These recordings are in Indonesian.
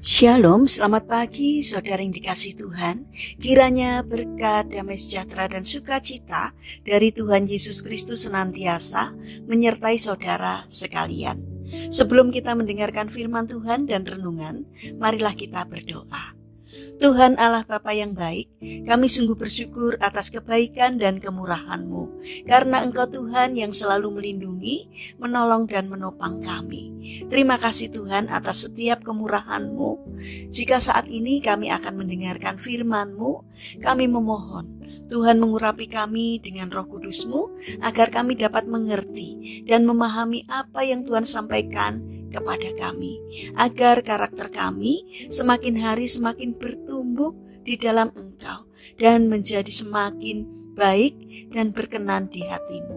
Shalom, selamat pagi saudara yang dikasihi Tuhan. Kiranya berkat, damai sejahtera dan sukacita dari Tuhan Yesus Kristus senantiasa menyertai saudara sekalian. Sebelum kita mendengarkan firman Tuhan dan renungan, marilah kita berdoa. Tuhan Allah Bapa yang baik, kami sungguh bersyukur atas kebaikan dan kemurahan-Mu, karena Engkau Tuhan yang selalu melindungi, menolong dan menopang kami. Terima kasih Tuhan atas setiap kemurahan-Mu. Jika saat ini kami akan mendengarkan firman-Mu, kami memohon Tuhan mengurapi kami dengan Roh Kudus-Mu agar kami dapat mengerti dan memahami apa yang Tuhan sampaikan kepada kami, agar karakter kami semakin hari semakin bertumbuh di dalam Engkau dan menjadi semakin baik dan berkenan di hati-Mu.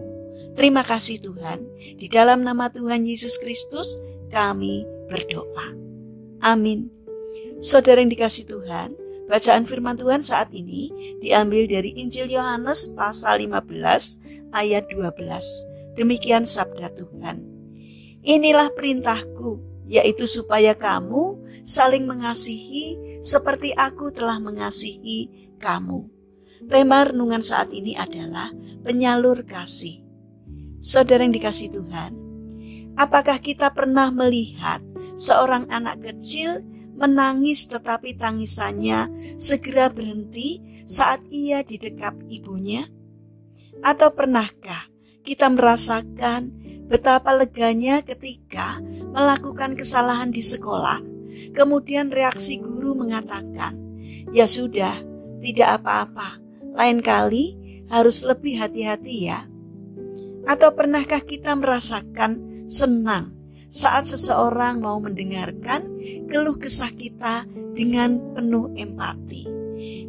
Terima kasih Tuhan, di dalam nama Tuhan Yesus Kristus kami berdoa. Amin. Saudara yang dikasihi Tuhan, bacaan firman Tuhan saat ini diambil dari Injil Yohanes pasal 15 ayat 12. Demikian sabda Tuhan. Inilah perintahku, yaitu supaya kamu saling mengasihi seperti aku telah mengasihi kamu. Tema renungan saat ini adalah penyalur kasih. Saudara yang dikasihi Tuhan, apakah kita pernah melihat seorang anak kecil menangis tetapi tangisannya segera berhenti saat ia didekap ibunya? Atau pernahkah kita merasakan betapa leganya ketika melakukan kesalahan di sekolah, kemudian reaksi guru mengatakan, "Ya sudah, tidak apa-apa, lain kali harus lebih hati-hati ya." Atau pernahkah kita merasakan senang saat seseorang mau mendengarkan keluh kesah kita dengan penuh empati?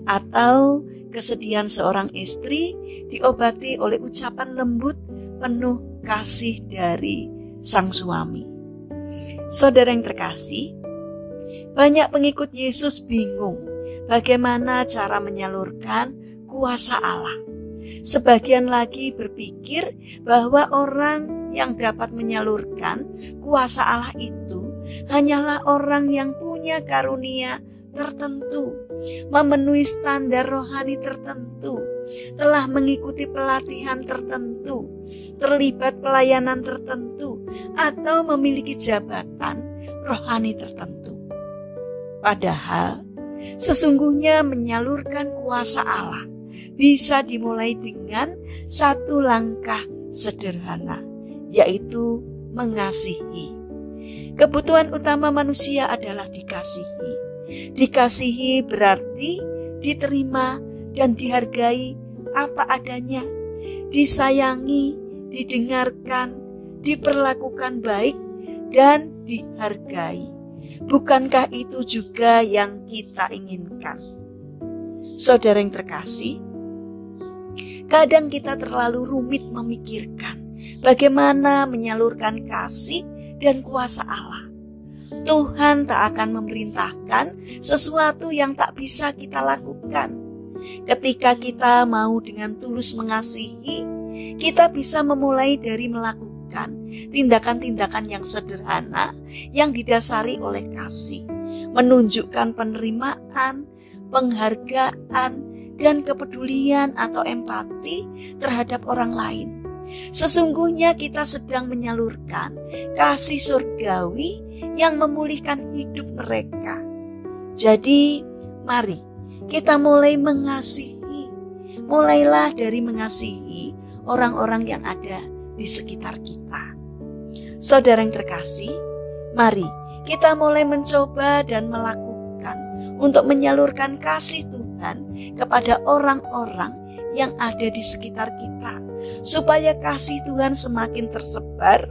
Atau kesedihan seorang istri diobati oleh ucapan lembut penuh kasih dari sang suami? Saudara yang terkasih, banyak pengikut Yesus bingung bagaimana cara menyalurkan kuasa Allah. Sebagian lagi berpikir bahwa orang yang dapat menyalurkan kuasa Allah itu hanyalah orang yang punya karunia tertentu, memenuhi standar rohani tertentu, telah mengikuti pelatihan tertentu, terlibat pelayanan tertentu, atau memiliki jabatan rohani tertentu. Padahal sesungguhnya menyalurkan kuasa Allah bisa dimulai dengan satu langkah sederhana, yaitu mengasihi. Kebutuhan utama manusia adalah dikasihi. Dikasihi berarti diterima dan dihargai apa adanya, disayangi, didengarkan, diperlakukan baik, dan dihargai. Bukankah itu juga yang kita inginkan? Saudara yang terkasih, kadang kita terlalu rumit memikirkan bagaimana menyalurkan kasih dan kuasa Allah. Tuhan tak akan memerintahkan sesuatu yang tak bisa kita lakukan. Ketika kita mau dengan tulus mengasihi, kita bisa memulai dari melakukan tindakan-tindakan yang sederhana yang didasari oleh kasih, menunjukkan penerimaan, penghargaan, dan kepedulian atau empati terhadap orang lain. Sesungguhnya kita sedang menyalurkan kasih surgawi yang memulihkan hidup mereka. Jadi, mari kita mulai mengasihi. Mulailah dari mengasihi orang-orang yang ada di sekitar kita. Saudara yang terkasih, mari kita mulai mencoba dan melakukan untuk menyalurkan kasih Tuhan kepada orang-orang yang ada di sekitar kita, supaya kasih Tuhan semakin tersebar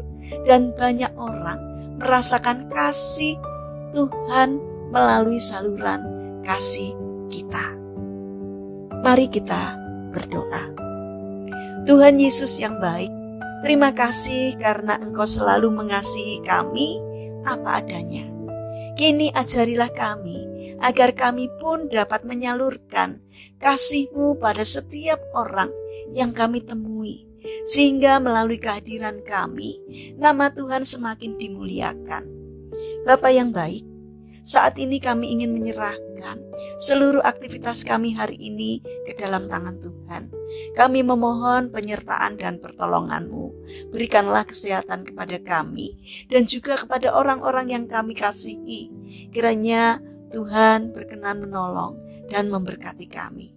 dan banyak orang merasakan kasih Tuhan melalui saluran kasih kita. Mari kita berdoa. Tuhan Yesus yang baik, terima kasih karena Engkau selalu mengasihi kami apa adanya. Kini ajarilah kami agar kami pun dapat menyalurkan kasih-Mu pada setiap orang yang kami temui, sehingga melalui kehadiran kami, nama Tuhan semakin dimuliakan. Bapa yang baik, saat ini kami ingin menyerahkan seluruh aktivitas kami hari ini ke dalam tangan Tuhan. Kami memohon penyertaan dan pertolongan-Mu. Berikanlah kesehatan kepada kami dan juga kepada orang-orang yang kami kasihi. Kiranya Tuhan berkenan menolong dan memberkati kami.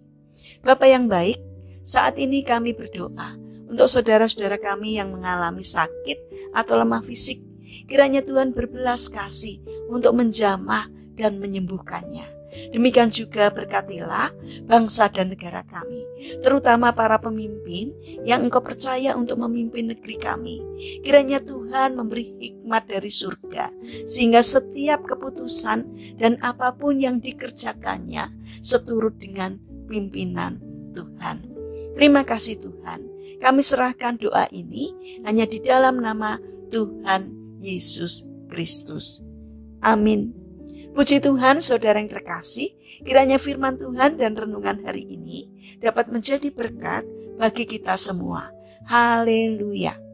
Bapa yang baik, saat ini kami berdoa untuk saudara-saudara kami yang mengalami sakit atau lemah fisik. Kiranya Tuhan berbelas kasih untuk menjamah dan menyembuhkannya. Demikian juga berkatilah bangsa dan negara kami, terutama para pemimpin yang Engkau percaya untuk memimpin negeri kami. Kiranya Tuhan memberi hikmat dari surga, sehingga setiap keputusan dan apapun yang dikerjakannya seturut dengan pimpinan Tuhan. Terima kasih Tuhan. Kami serahkan doa ini hanya di dalam nama Tuhan Yesus Kristus. Amin. Puji Tuhan, saudara yang terkasih, kiranya firman Tuhan dan renungan hari ini dapat menjadi berkat bagi kita semua. Haleluya.